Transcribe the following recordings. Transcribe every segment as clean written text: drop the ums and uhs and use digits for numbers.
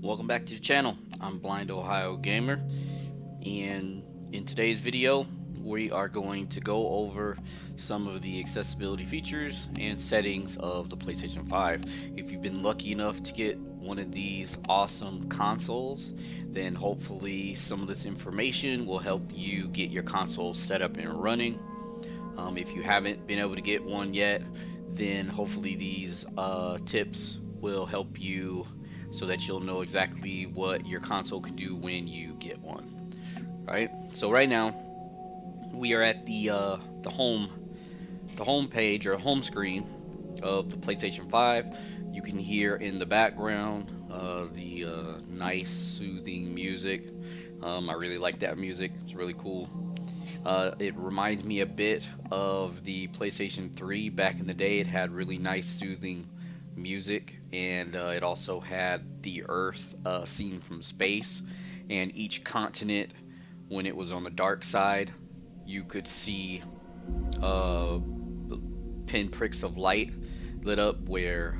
Welcome back to the channel. I'm Blind Ohio Gamer, and in today's video we are going to go over some of the accessibility features and settings of the PlayStation 5. If you've been lucky enough to get one of these awesome consoles, then hopefully some of this information will help you get your console set up and running. If you haven't been able to get one yet, then hopefully these tips will help you so that you'll know exactly what your console can do when you get one. Right? So right now we are at the home page or home screen of the PlayStation 5. You can hear in the background the nice soothing music. I really like that music. It's really cool. It reminds me a bit of the PlayStation 3 back in the day. It had really nice soothing music, and it also had the Earth seen from space, and each continent, when it was on the dark side, you could see pinpricks of light lit up where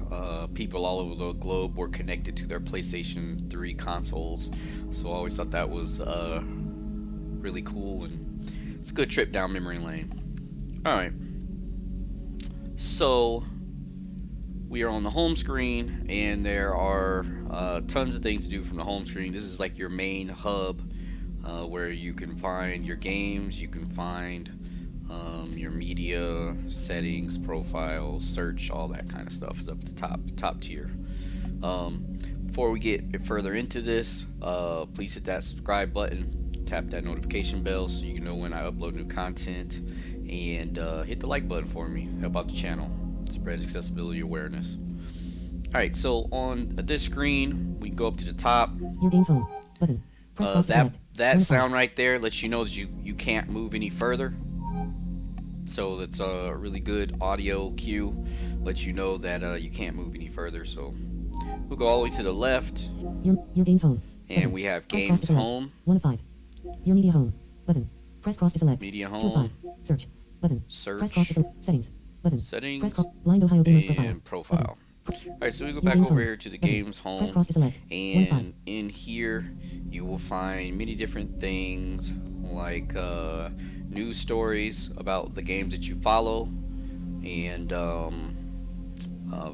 people all over the globe were connected to their PlayStation 3 consoles. So I always thought that was really cool, and it's a good trip down memory lane. Alright, so we are on the home screen, and there are tons of things to do from the home screen. This is like your main hub where you can find your games, you can find your media, settings, profiles, search, all that kind of stuff is up at the top tier. Before we get further into this, please hit that subscribe button. Tap that notification bell so you know when I upload new content, and hit the like button for me. Help out the channel, spread accessibility awareness. Alright, so on this screen, we can go up to the top. Your game's home button. Press cross to select. That sound right there lets you know that you can't move any further. So that's a really good audio cue. Lets you know that you can't move any further. So we'll go all the way to the left. Your game's home. And button. we have Press cross games to select. home. 1 of 5. Your media home button. Press cross to select. Media 2 of home. 5. Search button. Search. Press cross to select. Settings button. Settings. Press cross. Blind Ohio Gamer's And profile. Alright, so we go Your back game's over home here to the button. games home. Press cross to select. 1 of 5. And in here you will find many different things like news stories about the games that you follow, and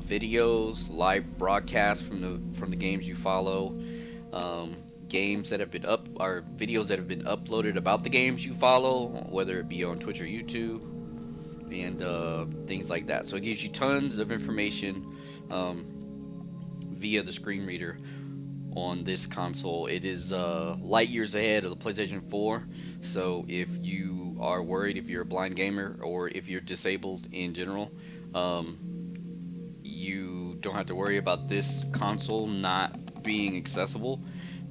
videos, live broadcasts from the games you follow, games that have been videos that have been uploaded about the games you follow, whether it be on Twitch or YouTube, and things like that. So it gives you tons of information via the screen reader on this console. It is light years ahead of the PlayStation 4. So if you are worried, if you're a blind gamer, or if you're disabled in general, you don't have to worry about this console not being accessible,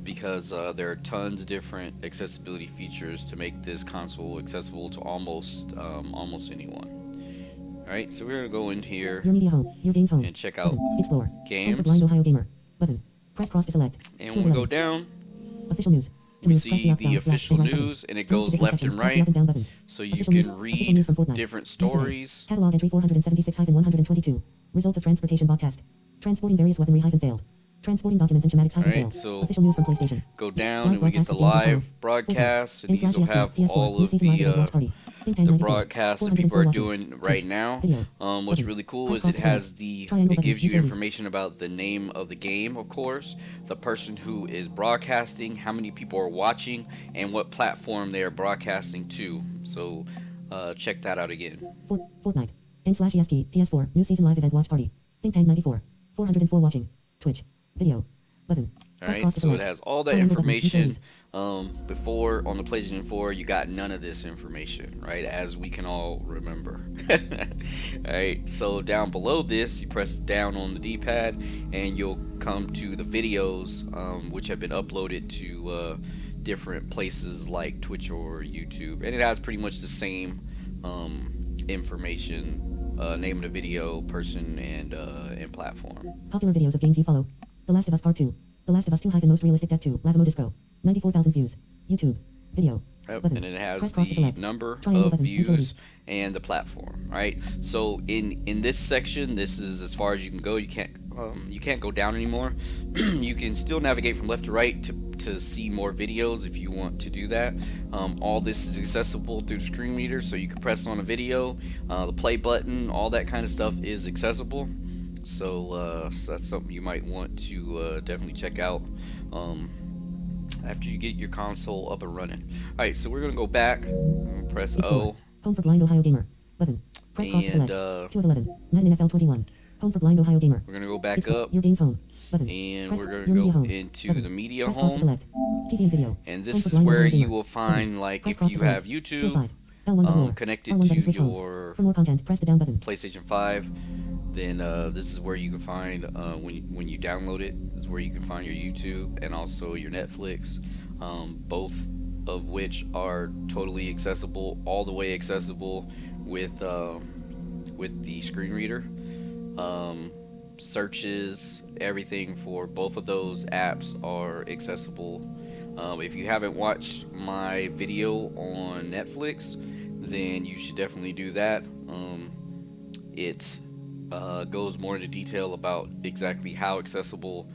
because there are tons of different accessibility features to make this console accessible to almost anyone. Alright, so we're gonna go in here Your media home. Your game's home and check out button. Explore. Home for games, Blind Ohio Gamer button. Press cross to select. and 2 when of we go 11. down, Official news. To we move, press see up, the down, left, official and right news, buttons. and it To move goes to different left sections, and press the right, up and down buttons. so you Official news. can Official news from read Fortnite. different Yesterday. stories. Catalog entry 476-122. Results of transportation bot test. Transporting various weaponry failed. Transporting documents and schematics Alright, failed. so Official news from PlayStation. go down Live and we get the broadcasts of games you live follow. broadcasts, and Fortnite. these will have PS4, all new of season live event watch the party. Think 1094. broadcasts that people 404 are watching. doing Twitch. right now. Video. What's Button. really cool Press is cross it to select. has the Triangle it button. gives you Utilities. information about the name of the game, of course, the person who is broadcasting, how many people are watching, and what platform they are broadcasting to. So check that out again. Fortnite. N/ESP. PS4. New season live event watch party. Think 1094. 404 watching. Twitch. Video. Button. Press Alright, cross to so it select. has all that Triangle button. information. Utilities. Before, on the PlayStation 4, you got none of this information, right? As we can all remember. Alright, so down below this, you press down on the D-pad, and you'll come to the videos, which have been uploaded to different places like Twitch or YouTube. And it has pretty much the same information, name of the video, person, and platform. Popular videos of games you follow. The Last of Us Part 2. The Last of Us 2 Most Realistic Death 2. Lavamo Disco. 94,000 views. YouTube. Video. Yep, Button. and it has Press cross to the select. number Triangle of button. views Utilities. and the platform. Right. So in this section, this is as far as you can go. You can't go down anymore. You can still navigate from left to right to see more videos if you want to do that. All this is accessible through the screen reader, so you can press on a video, the play button, all that kind of stuff is accessible. So that's something you might want to definitely check out. Um, after you get your console up and running. Alright, so we're gonna go back. I'm gonna press H4. O, Home for blind Ohio gamer. Button. Press cross to and select. 2 of 11. Madden NFL 21. Home for blind Ohio gamer. we're gonna go back X4. up, Your games home. Button. and Press we're gonna your media go home. into the Button. media Press cross to home, select. TV and video. and Home this for is blind where Ohio you gamer. will Button. find, like, Press if cross to you have select. Tier YouTube 5. L1 button more. connected L1 to button switch homes. your For more content, press the down button. PlayStation 5, then this is where you can find when you download it. This is where you can find your YouTube and also your Netflix, both of which are totally accessible, all the way accessible with the screen reader. Um, Searches, everything for both of those apps are accessible. If you haven't watched my video on Netflix, then you should definitely do that. It goes more into detail about exactly how accessible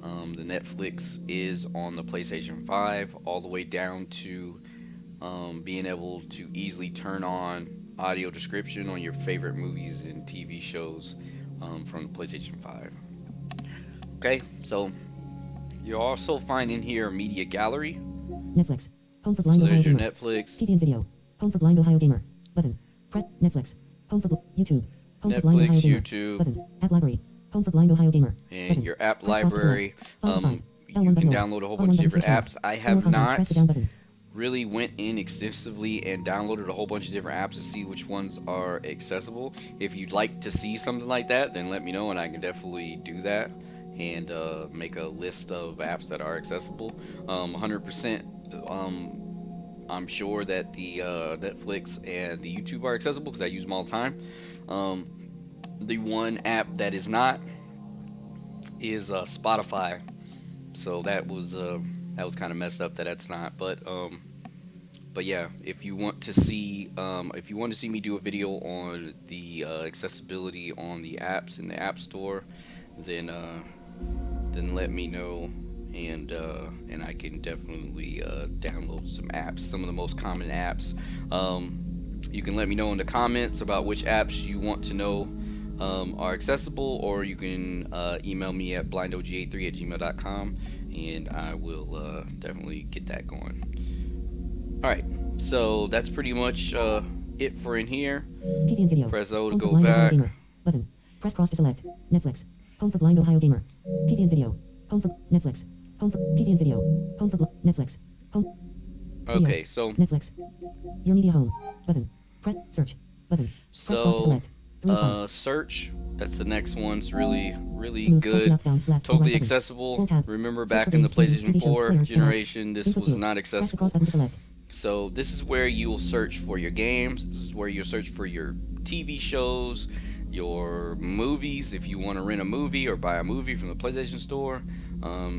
the Netflix is on the PlayStation 5, all the way down to being able to easily turn on audio description on your favorite movies and TV shows from the PlayStation 5. Okay, so you'll also find in here media gallery. Netflix. Home for So blind Ohio there's your gamer. Netflix, TV and video. Home for blind Ohio gamer. Button. Press Netflix. Home for YouTube. Home for blind Ohio gamer. YouTube, Button. App library. Home for blind Ohio gamer. and Button. your app Press cross to select. library. 5 of 5. You L1 can button more. download a whole L1 bunch of button different switch modes. apps. I For more have content, press not the down button. really went in extensively and downloaded a whole bunch of different apps to see which ones are accessible. If you'd like to see something like that, then let me know and I can definitely do that and make a list of apps that are accessible. 100%. I'm sure that the Netflix and the YouTube are accessible because I use them all the time. Um, the one app that is not is Spotify. So that was kind of messed up that that's not. But yeah, if you want to see me do a video on the accessibility on the apps in the App Store, then let me know, and I can definitely download some apps, some of the most common apps. You can let me know in the comments about which apps you want to know are accessible, or you can email me at blindog83@gmail.com, and I will definitely get that going. Alright, so that's pretty much it for in here. TV and video. Press O to Home for go blind Ohio back. gamer. Button. Press cross to select. Netflix. Home for blind Ohio gamer. TV and video. Home for Netflix. Home for TV and video. Home for Netflix. Home. Video. Okay, so Netflix. Your media home. Button. Press search. Button. Press cross to select. 3 of 5. search. That's the next one. It's really To move, press the good. up, down, left, or right Totally buttons. accessible. Full tab. Remember Search back for in the games, movies, PlayStation TV shows, 4 players, and apps. generation, this Info was field. not Press the accessible. cross button to select. So this is where you'll search for your games. This is where you'll search for your TV shows, your movies, if you want to rent a movie or buy a movie from the PlayStation Store.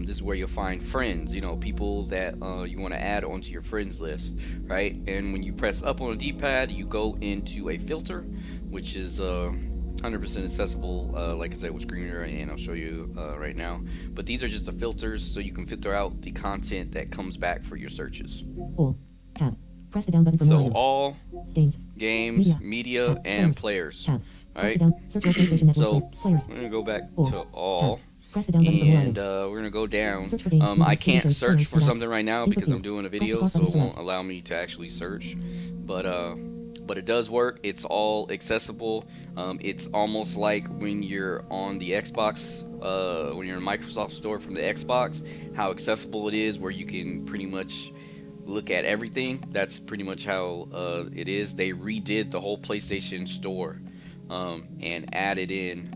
This is where you'll find friends, people that you want to add onto your friends list, right? And when you press up on the D-pad, you go into a filter, which is 100% accessible, like I said, with screen reader, and I'll show you right now. But these are just the filters, so you can filter out the content that comes back for your searches. All. Tab. Press the down button for more So items. all Games. games, media, Tab. and players. Tab. All Press the right. down. Search your PlayStation Network So players. we're gonna go back All. to all, Tab. Press the down button for more and items. we're gonna go down. Search for games, I movies, TV can't shows, search players, for and apps. something right now Info because field. I'm doing a Press the video, cross so button it to won't select. allow me to actually search. But it does work. It's all accessible. It's almost like when you're on the Xbox, when you're in the Microsoft Store from the Xbox, how accessible it is, where you can pretty much look at everything. That's pretty much how it is. They redid the whole PlayStation Store and added in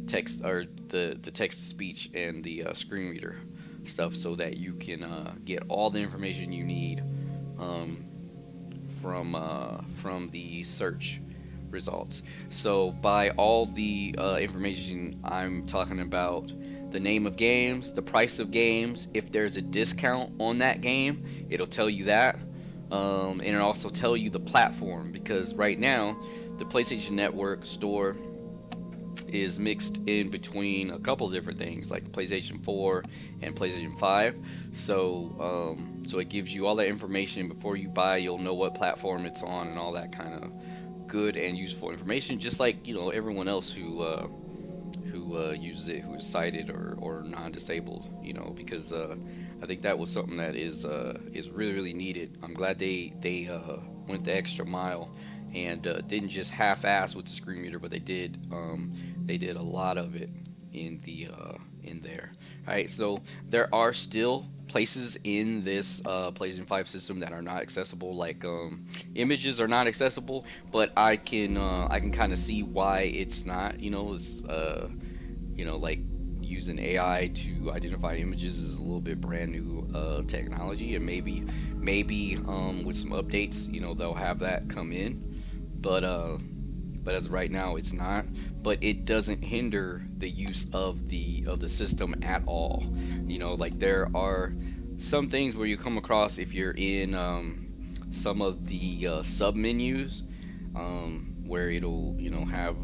text, or the text to speech and the screen reader stuff, so that you can get all the information you need um, from the search results. So by all the information I'm talking about, the name of games, the price of games. If there's a discount on that game, it'll tell you that. And it'll also tell you the platform, because right now the PlayStation Network store is mixed in between a couple different things like PlayStation 4 and PlayStation 5. So it gives you all that information before you buy. You'll know what platform it's on and all that kind of good and useful information, just like everyone else who uses it, who is sighted or non-disabled. Because I think that was something that is really really needed. I'm glad they went the extra mile and didn't just half-ass with the screen reader, but they did a lot of it in there. All right, so there are still places in this PlayStation 5 system that are not accessible, like images are not accessible, but I can kind of see why it's not. It's like using AI to identify images is a little bit brand new technology, and maybe with some updates, they'll have that come in, but as of right now, it's not. But it doesn't hinder the use of the system at all. Like there are some things where you come across if you're in some of the sub menus, where it'll have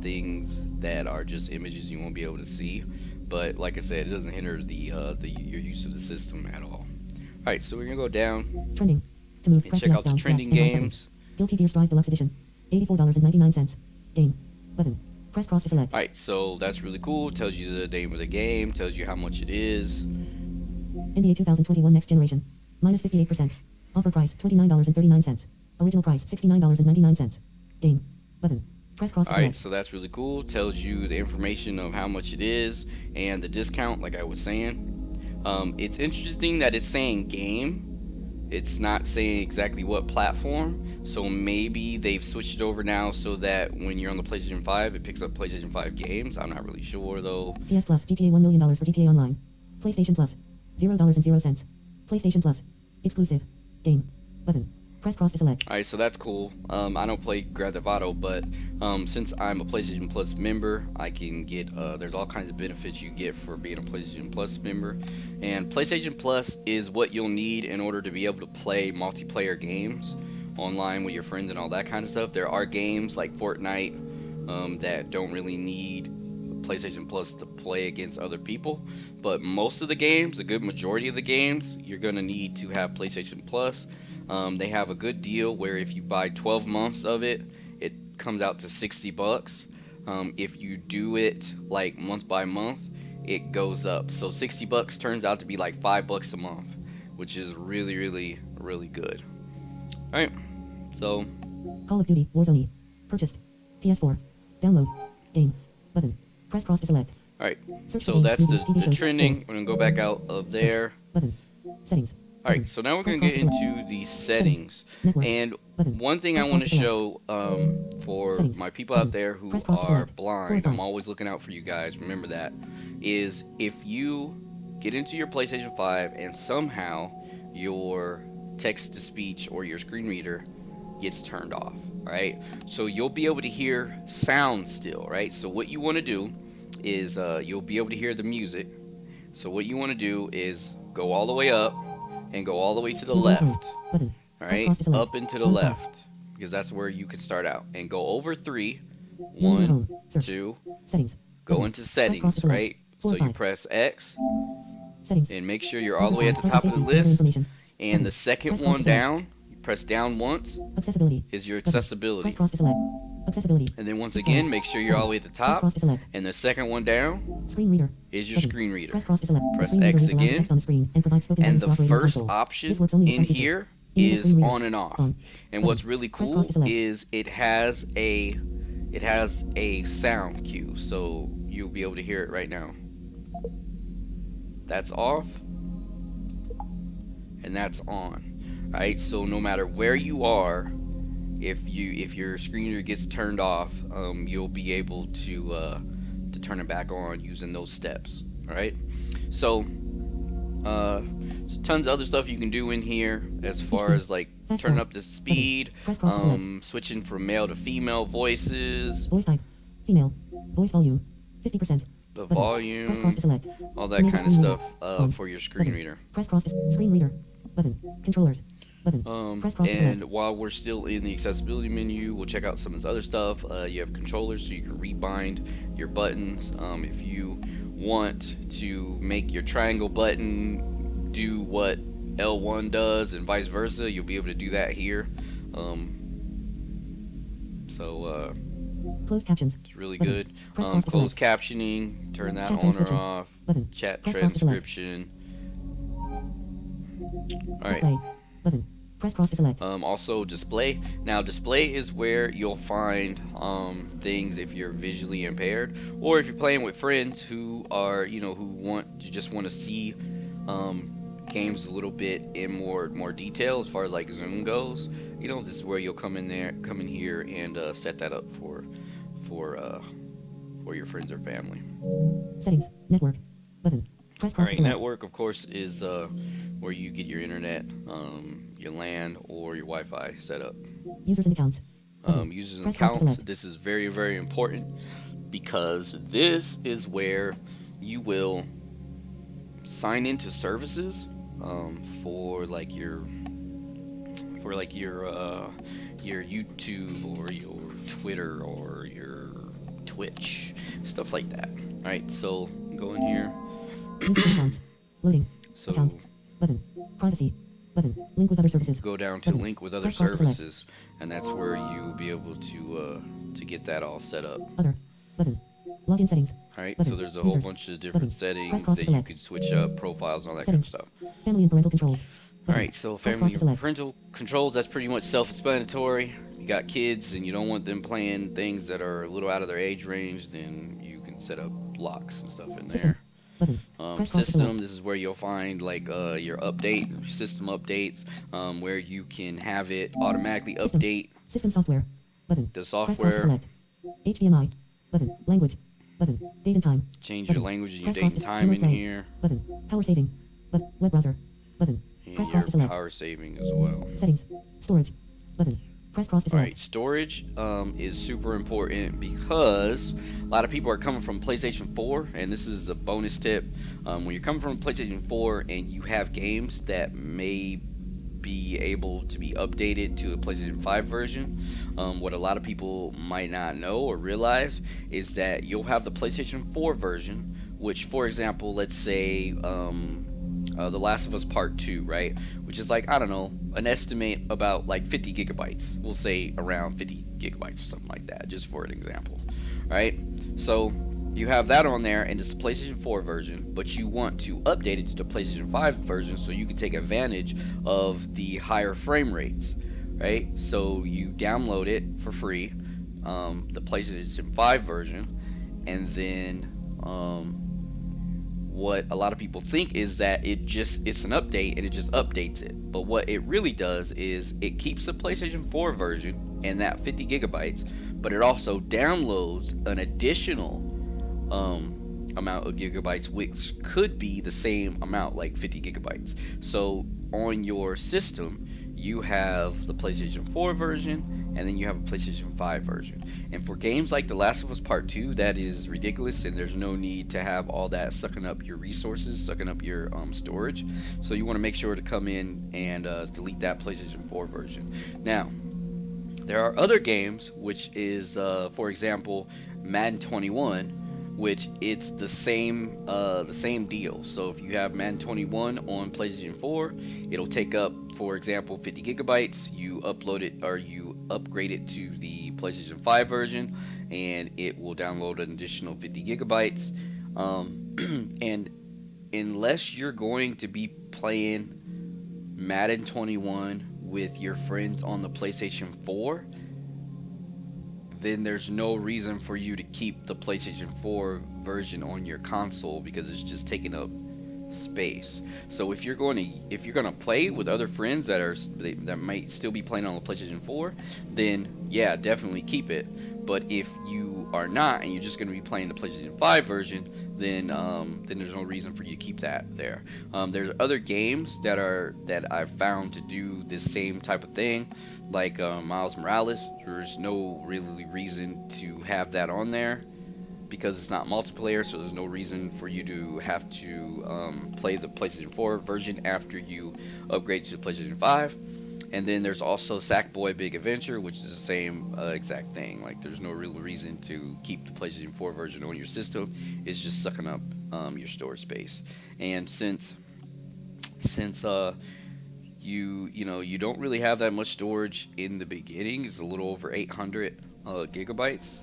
things that are just images you won't be able to see. But like I said, it doesn't hinder your use of the system at all. All right, so we're gonna go down Trending. To move, and press check left out the down, left, trending and right buttons. games. Guilty Gear Strive Deluxe Edition. $84.99. Game. Button. Press cross to select. All right, so that's really cool. Tells you the name of the game, tells you how much it is. NBA 2021 Next Generation. Minus 58%. Offer price $29.39. Original price $69.99. Game. Button. Press cross to Alright, select. so that's really cool. Tells you the information of how much it is and the discount, like I was saying. It's interesting that it's saying game. It's not saying exactly what platform. So maybe they've switched it over now so that when you're on the PlayStation 5, it picks up PlayStation 5 games. I'm not really sure though. PS Plus GTA $1 million for GTA Online. PlayStation Plus. $0.00. PlayStation Plus. Exclusive. Game. Button. Press cross to select. Alright, so that's cool. I don't play Grand Theft Auto, but since I'm a PlayStation Plus member, I can get, there's all kinds of benefits you get for being a PlayStation Plus member. And PlayStation Plus is what you'll need in order to be able to play multiplayer games online with your friends and all that kind of stuff. There are games like Fortnite that don't really need PlayStation Plus to play against other people, but most of the games, a good majority of the games, you're gonna need to have PlayStation Plus. They have a good deal where if you buy 12 months of it, it comes out to $60. If you do it like month by month, it goes up. So $60 turns out to be like $5 a month, which is really, really, really good. All right, so Call of Duty Warzone. Purchased. PS4. Download. Game. Button. Press cross to select. all right, Search for so games, that's movies, TV the shows. trending. We're gonna go back out of Search. there. Button. Settings. All right, so now we're Press going to cross get to select. into the settings. Network. And Button. one thing I Press want cross to to select. show for Settings. my people Button. out there who Press cross to are select. blind, 4 of I'm 5. always looking out for you guys. Remember that. Is if you get into your PlayStation 5 and somehow your text to speech or your screen reader gets turned off, right? So you'll be able to hear sound still, right? So what you want to do is you'll be able to hear the music. So what you want to do is go all the way up and go all the way to the Move on. left. Button. All Press right, cross to select. up and to the 1 of 5. left, because that's where you can start out, and go over 3. Your 1, home. Search. 2, Settings. go Button. into Press cross to settings, select. right? 4 So of you 5. press X Settings. and make sure you're all the User way at settings. the Health top and of the safety. Other list. information. And Button. the second Press cross one to select. down, you press down once, Accessibility. is your Button. Press accessibility. cross to select. Accessibility. And then once Display. again, make sure you're all the way at the Press top. cross to select. And the second one down Screen reader. is your Button. screen reader. Press cross to select. The Press screen reader X reads aloud the text again. on the screen and provides spoken And guidance the for operating the first console. This option works only with in some features. here Enable the is screen reader. on and off. On. And Button. what's really Press cool cross to select. is it has a sound cue, so you'll be able to hear it right now. That's off, and that's on. Alright, so no matter where you are, if your screen reader gets turned off, you'll be able to turn it back on using those steps. Alright, so tons of other stuff you can do in here as far as like Fast turning forward. up the speed, Press cross to select. switching from male to female voices. Voice type. Female. Voice volume. 50%. the Button. Press cross to volume, select. all that Enable kind of screen reader. stuff Home. for your screen Button. reader. Press cross to screen reader. Button. Controllers. Button. Press cross to And select. while we're still in the accessibility menu, we'll check out some of this other stuff. You have controllers, so you can rebind your buttons. If you want to make your triangle button do what L1 does and vice versa, you'll be able to do that here. So Closed captions. it's really Button. good. Press cross to Closed select. captioning, turn that Chat on or transcription. off. Button. Chat Press cross to select. transcription. All right. Display. Button. Press cross to select. Also display. Now display is where you'll find things if you're visually impaired, or if you're playing with friends who are, who want to see games a little bit in more detail as far as like zoom goes. This is where you'll come in here and set that up for uh, for your friends or family. Settings. Network. Button. Press All cross to right, select. network, of course, is where you get your internet, your LAN, or your Wi-Fi set up. Users and accounts. Button. Users and Press cross to accounts. select. This is very, very important because this is where you will sign into services for like your YouTube or your Twitter or your Twitch, stuff like that. All right, so go in here. Users and accounts. Loading. Account. So Button. Privacy. Button. Link with other services. go down to Button. link with other Press cross to select. services, and that's where you will be able to get that all set up. Other. Button. Login settings. All right, Button. so there's a whole Users. bunch of different Button. Press settings cross to that you select. could switch up, profiles, and all that kind of Settings. stuff. Family and parental controls. All Button. right, so Press cross family to select. parental controls, that's pretty much self-explanatory. If you got kids and you don't want them playing things that are a little out of their age range, then you can set up locks and stuff in System. there. Button. Press cross to System, select. this is where you'll find like your system updates, where you can have it automatically System. update System software. Button. the Press cross to software, select. HDMI. Button. Language. Button. Date and time. change your Button. language and your Press date cross and to time in remote play. here, Button. Power saving. Web browser. Button. and Press cross your to select. power saving as well. Settings. Storage. Button. Press cross to select. Alright, storage is super important because a lot of people are coming from PlayStation 4, and this is a bonus tip. When you're coming from PlayStation 4 and you have games that may be able to be updated to a PlayStation 5 version, what a lot of people might not know or realize is that you'll have the PlayStation 4 version, which, for example, let's say The Last of Us Part 2, right? Which is like, I don't know, an estimate about like 50 gigabytes. We'll say around 50 gigabytes or something like that, just for an example, right? So you have that on there, and it's the PlayStation 4 version, but you want to update it to the PlayStation 5 version so you can take advantage of the higher frame rates, right? So you download it for free, the PlayStation 5 version, and then what a lot of people think is that it's an update and it just updates it, but what it really does is it keeps the PlayStation 4 version and that 50 gigabytes, but it also downloads an additional amount of gigabytes, which could be the same amount, like 50 gigabytes. So on your system you have the PlayStation 4 version, and then you have a PlayStation 5 version. And for games like The Last of Us Part 2, that is ridiculous, and there's no need to have all that sucking up your resources, sucking up your storage. So you want to make sure to come in and delete that PlayStation 4 version. Now, there are other games, which is, for example, Madden 21, which it's the same deal. So if you have Madden 21 on PlayStation 4, it'll take up, for example, 50 gigabytes. You upload it or you upgrade it to the PlayStation 5 version, and it will download an additional 50 gigabytes. And unless you're going to be playing Madden 21 with your friends on the PlayStation 4, then there's no reason for you to keep the PlayStation 4 version on your console because it's just taking up space. So if you're going to play with other friends that might still be playing on the PlayStation 4, then yeah, definitely keep it. But if you are not and you're just going to be playing the PlayStation 5 version, then there's no reason for you to keep that there. There's other games that I've found to do this same type of thing, like Miles Morales. There's no really reason to have that on there. because it's not multiplayer, so there's no reason for you to have to play the PlayStation 4 version after you upgrade to the PlayStation 5. And then there's also Sackboy Big Adventure, which is the same exact thing. Like, there's no real reason to keep the PlayStation 4 version on your system. It's just sucking up your storage space. And since you don't really have that much storage in the beginning, it's a little over 800 gigabytes.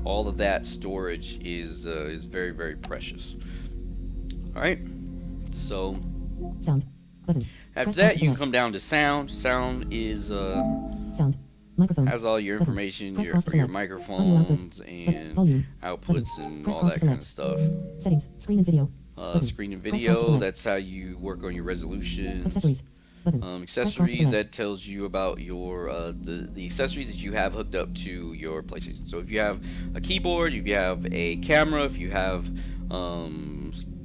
All of that storage is very, very precious. All right. So Sound. Button. after Press pause that, to you can select. come down to sound. Sound is Sound. Microphone. has all your Button. information, Press your pause to your select. Audio output. microphones and Volume. Button. outputs and Press all pause to that kind of select. stuff. Settings. Screen and video. Button. Screen and Press pause to video, select. that's how you work on your resolutions. Accessories. Button. Press pause to Accessories, select. that tells you about your the accessories that you have hooked up to your PlayStation. So if you have a keyboard, if you have a camera, if you have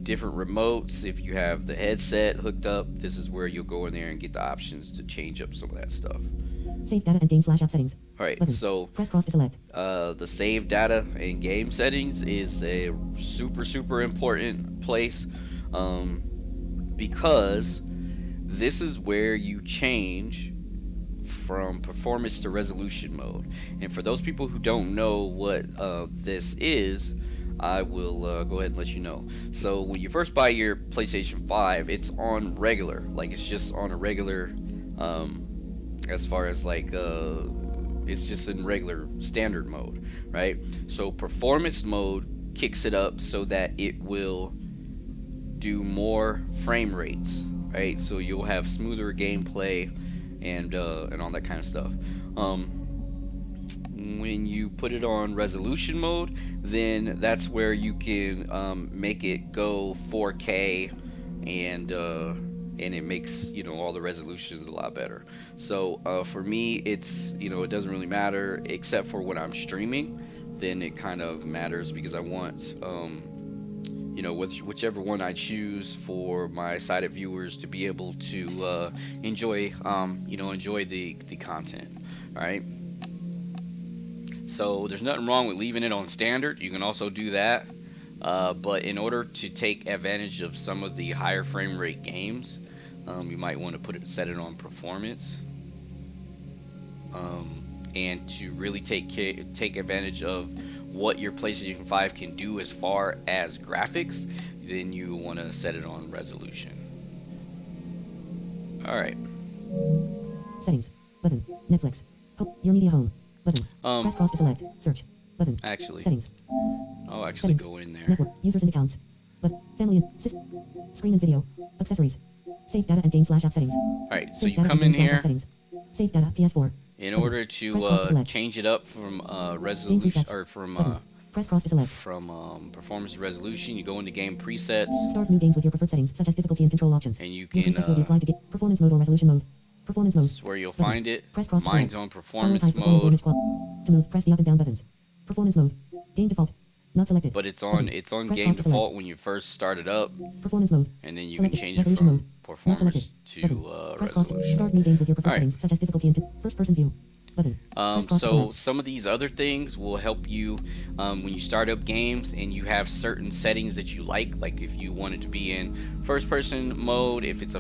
different remotes, if you have the headset hooked up, this is where you'll go in there and get the options to change up some of that stuff. Save data and game / app settings. All right, Button. so Press cross to select. the save data and game settings is a super important place, because this is where you change from performance to resolution mode. And for those people who don't know what this is, I will go ahead and let you know. So when you first buy your PlayStation 5, it's on regular, like it's just on a regular, as far as like it's just in regular standard mode, right? So performance mode kicks it up so that it will do more frame rates, right? So you'll have smoother gameplay and all that kind of stuff. When you put it on resolution mode, then that's where you can make it go 4K, and it makes all the resolutions a lot better. So for me, it's it doesn't really matter except for when I'm streaming. Then it kind of matters because I want whichever one I choose for my sighted viewers to be able to enjoy the content. All right. So there's nothing wrong with leaving it on standard. You can also do that. But in order to take advantage of some of the higher frame rate games, you might want to set it on performance. And to really take advantage of what your PlayStation 5 can do as far as graphics, then you want to set it on resolution. All right. Settings. Button. Netflix. Your media home. Button. Press cross to select. Search. Button. Actually, Settings. I'll actually Settings. go in there. Network. Users and accounts. But family and screen and video. Accessories. Save data and game / app settings. All right. So Save you data come and in game / app here. settings. Save data PS4. In Button. order Press cross to to select. change it up from Game resolution presets. or from Button. Press cross to select. performance to resolution, you go into game presets, Start new games with your preferred settings such as difficulty and control options. and you Your can presets will be applied to performance mode or resolution mode. Performance mode. this is where you'll Button. find it. Press cross to Mine's select. on performance Prioritize performance or mode, image quality. To move, press the up and down buttons. Performance mode. Game default. Not selected. but it's Button. on Press game cross to select. default when you first start it up, Performance mode. and then you Selected. can change it Resolution from mode. Not selected. performance to Button. Press cross to resolution. start new games with your preferred Alright. settings such as difficulty and first person view. Button. Press cross to So select. some of these other things will help you when you start up games and you have certain settings that you like if you want it to be in first person mode, if it's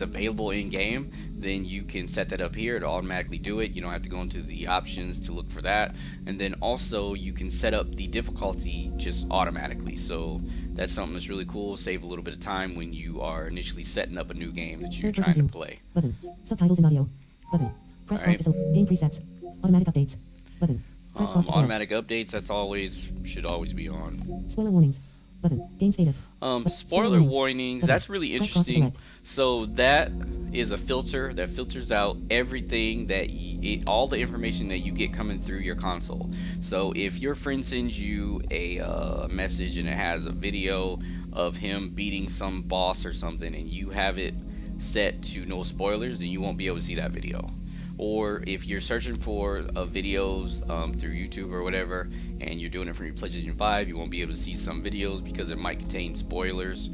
available in game, then you can set that up here. It'll automatically do it. You don't have to go into the options to look for that. And then also you can set up the difficulty just automatically. So that's something that's really cool. Save a little bit of time when you are initially setting up a new game that you're Third person trying to view. play. Button. Subtitles and audio. Button. Press cross to select. Game presets. Automatic updates. Button. Press cross to select. Automatic updates, should always be on. Spoiler warnings. Button. Game status. Spoiler warnings, Button. that's really Press cross to interesting. select. So that is a filter that filters out everything that all the information that you get coming through your console. So if your friend sends you a message and it has a video of him beating some boss or something, and you have it set to no spoilers, then you won't be able to see that video. Or if you're searching for videos through YouTube or whatever, and you're doing it from your PlayStation 5, you won't be able to see some videos because it might contain spoilers.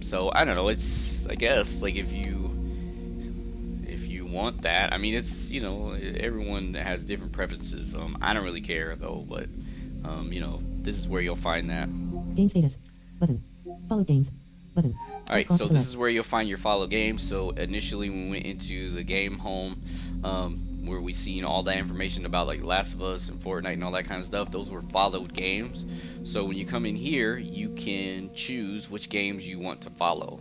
So I don't know. It's, I guess, like if you want that, I mean, it's everyone has different preferences. I don't really care though, but this is where you'll find that. Game status. Button. Follow games. Button. Press Alright, cross so to this select. is where you'll find your follow games. So initially when we went into the game home, where we seen all that information about like Last of Us and Fortnite and all that kind of stuff, those were followed games. So when you come in here, you can choose which games you want to follow.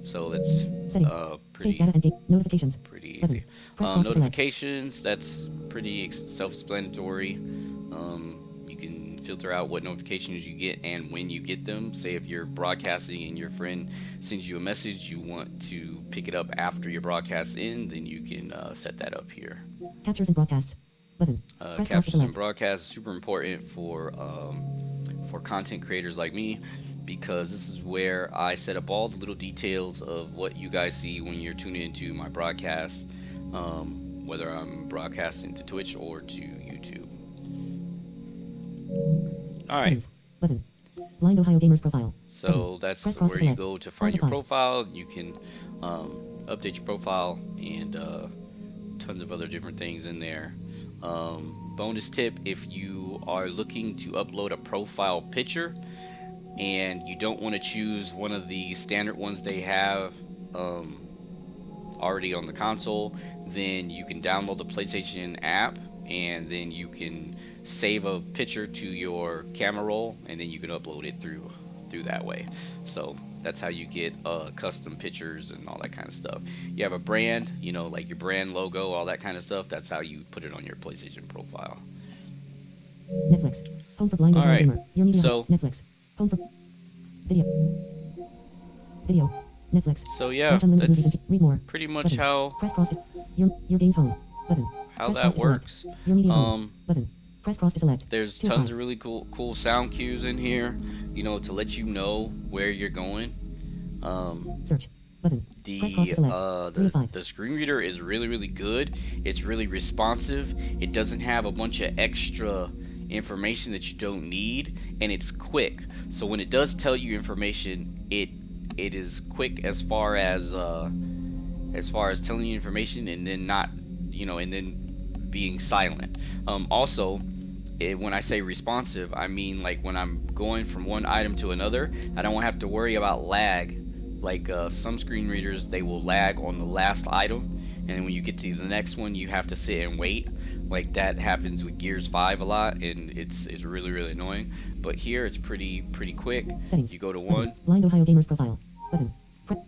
So that's Settings. Save pretty data and game notifications. pretty Button. easy. Press cross to select. Notifications, that's pretty self-explanatory. You can filter out what notifications you get and when you get them. Say if you're broadcasting and your friend sends you a message, you want to pick it up after your broadcast in, then you can set that up here. Captures and broadcasts. Button. Press cross to Captures and select. broadcasts is super important for content creators like me, because this is where I set up all the little details of what you guys see when you're tuning into my broadcast, whether I'm broadcasting to Twitch or to YouTube. All right. Settings. Button. Blind Ohio Gamers profile. So that's Press cross to where you select. go to find your Modify. profile. You can update your profile and tons of other different things in there. Bonus tip, if you are looking to upload a profile picture and you don't want to choose one of the standard ones they have already on the console, then you can download the PlayStation app and then you can save a picture to your camera roll and then you can upload it through that way. So that's how you get custom pictures and all that kind of stuff. You have a brand, you know, like your brand logo, all that kind of stuff. That's how you put it on your PlayStation profile. Netflix. Home for blind All Ohio right. gamer. Your media. So Netflix. Home for video. Video. Netflix. so yeah, Watch unlimited movies that's and read more. pretty much Button. how Press cross to your games home. Button. how Press cross that to select. works. Your media home. Button. Press cross to select. There's Tier tons 5. of really cool sound cues in here, you know, to let you know where you're going. Search. Button. Press cross to select. 3 of 5. The screen reader is really good. It's really responsive. It doesn't have a bunch of extra information that you don't need, and it's quick. So when it does tell you information, it is quick as far as telling you information and then not, you know, and then being silent. Also, when I say responsive, I mean like when I'm going from one item to another, I don't have to worry about lag. Like some screen readers, they will lag on the last item, and when you get to the next one, you have to sit and wait. Like that happens with Gears 5 a lot, and it's really annoying. But here, it's pretty quick. Settings. You go to Button. one. Blind Ohio Gamers profile. Button.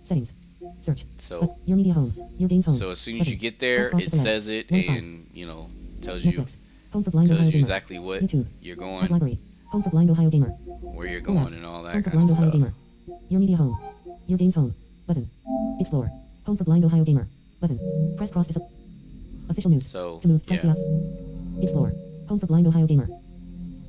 Settings. Search. So Your media home. Your games home. so as soon as Button. you get Press there, cross to it select. says it, Notify. and you know, tells you Netflix. Home for blind Ohio gamer. exactly what YouTube. you're App going, library. Home for blind Ohio gamer. where you're All going, apps. and all Home that for kind blind of Ohio stuff. gamer. Your media home. Your games home. Button. Explore. Home for blind Ohio gamer. Button. Press cross to select. Official news. So To move, press the yeah, up. Explore. Home for blind Ohio gamer.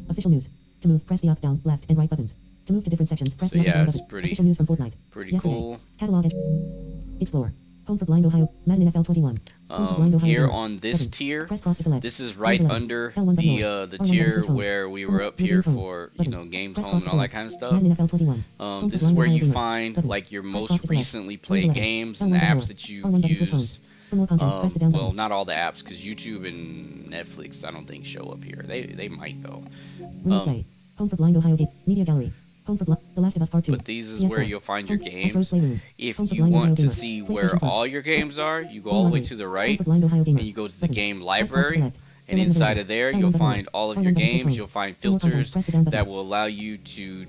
Official news. To move, press the up, down, left, and right buttons. To move to different sections, press so the up and yeah, down it's button. Official news from Fortnite. pretty Yesterday. cool. Catalog and Explore. Home for blind Ohio. Madden NFL 21. Home for blind Ohio Here gamer. on this Button. tier, Press cross to select. this is Field right 11. under L1 button the more. the R1 button tier switch homes. where we For were more, up your here games home. for, you Button. know, games Press home cross and to all that select. kind of stuff. Madden NFL 21. Home for This is blind where Ohio you gamer. find Button. like your Press most cross to select. recently Field played 11. games L1 and the button more. apps that you R1 button switch homes. used. For more content, press the down Well, button. not all the apps, because YouTube and Netflix I don't think show up here. They might though. Remote play. Home for blind Ohio game. Media gallery. Home for The Last of Us Part 2. But these is where PS4. you'll find your Home. Astro's games. Playroom. If Home for you blind Ohio want to gamer. see where PlayStation Plus. all your games are, you go Home all the way library. to the Home right for blind Ohio gamer. and you go to the Button. game Press cross to library. select. And L1 button inside more. of there, L1 you'll button more. find all of R1 your button switch games. homes. You'll find For more content, filters press the down button. that will allow you to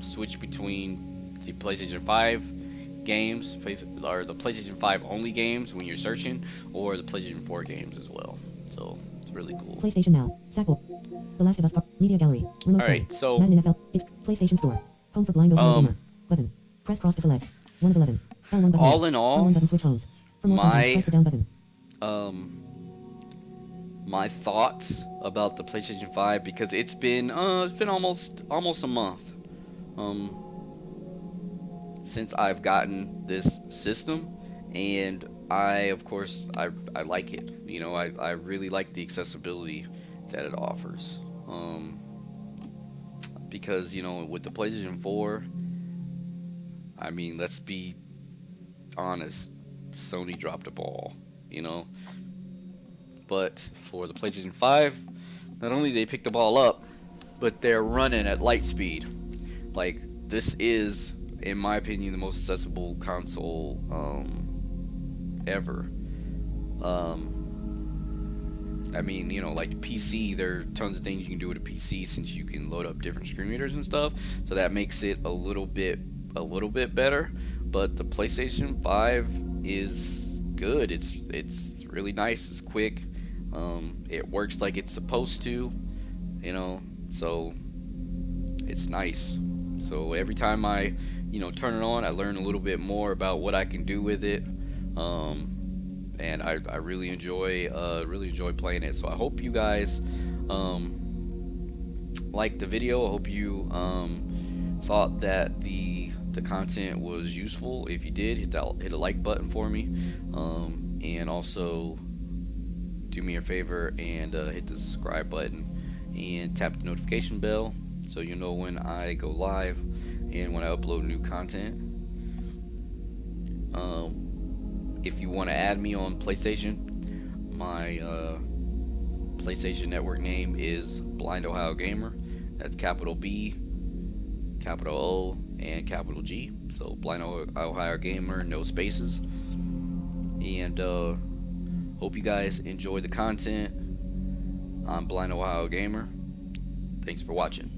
switch between the PlayStation 5 games, or the PlayStation 5 only games when you're searching, or the PlayStation 4 games as well. So it's really cool. PlayStation Now. Sackboy. The Last of Us. Media gallery. Remote play. Alright, so Madden NFL. PlayStation Store. Home for blind Ohio gamer. Button. Press cross to select. 1 of 11. L1 button. all in all, R1 button switch homes. For more content, press the down button. um, my thoughts about the PlayStation 5, because it's been almost a month since I've gotten this system, and of course I like it. You know, I really like the accessibility that it offers. Because, you know, with the PlayStation 4, I mean, let's be honest, Sony dropped a ball, you know. But for the PlayStation 5, not only they picked the ball up, but they're running at light speed. Like, this is, in my opinion, the most accessible console ever. I mean, like PC, there are tons of things you can do with a PC since you can load up different screen readers and stuff. So that makes it a little bit better. But the PlayStation 5 is good. It's really nice. It's quick. It works like it's supposed to. So it's nice. So every time I, turn it on, I learn a little bit more about what I can do with it. And I really enjoy playing it. So I hope you guys liked the video. I hope you thought that the content was useful. If you did, hit a like button for me, and also do me a favor and hit the subscribe button and tap the notification bell so you know when I go live and when I upload new content. If you want to add me on PlayStation, my PlayStation Network name is Blind Ohio Gamer. That's capital B, capital O, and capital G. So Blind Ohio Gamer, no spaces. And hope you guys enjoy the content. I'm Blind Ohio Gamer. Thanks for watching.